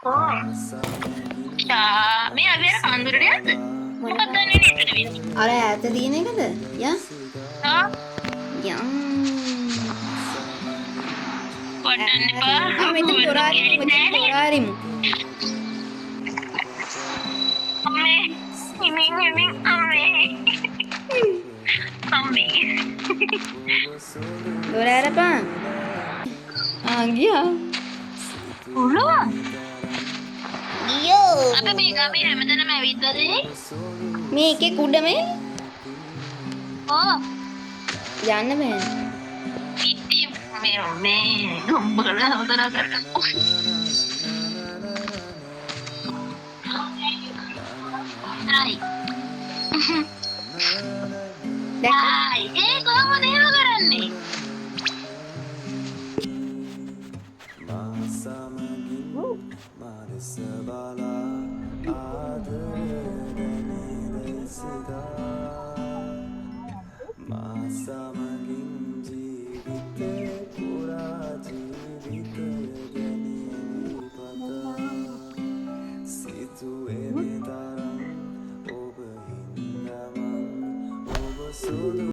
Oh, මේ අපි අර කඳුරට යද්ද? මොකක්ද දන්නේ නැහැ වෙන්නේ. අර ඈත තියෙන එකද? යා. ආ යා. වඩන්න එපා. මෙතන පොරාරිමු. අම්මේ. හිමින් අම්මේ. අම්මේ. දොර ඇරපන්. ගියා. පුළුවන්. ගියෝ. අපි මේ ගමේ හැමදැනම ඇවිද්දාද? මේකේ කුඩමේ ඔව්. යන්න බෑ. ඉතින් මේ ගම්බල හදලා කරා. හයි. හයි. ඒ කොහොමද එහෙම කරන්නේ?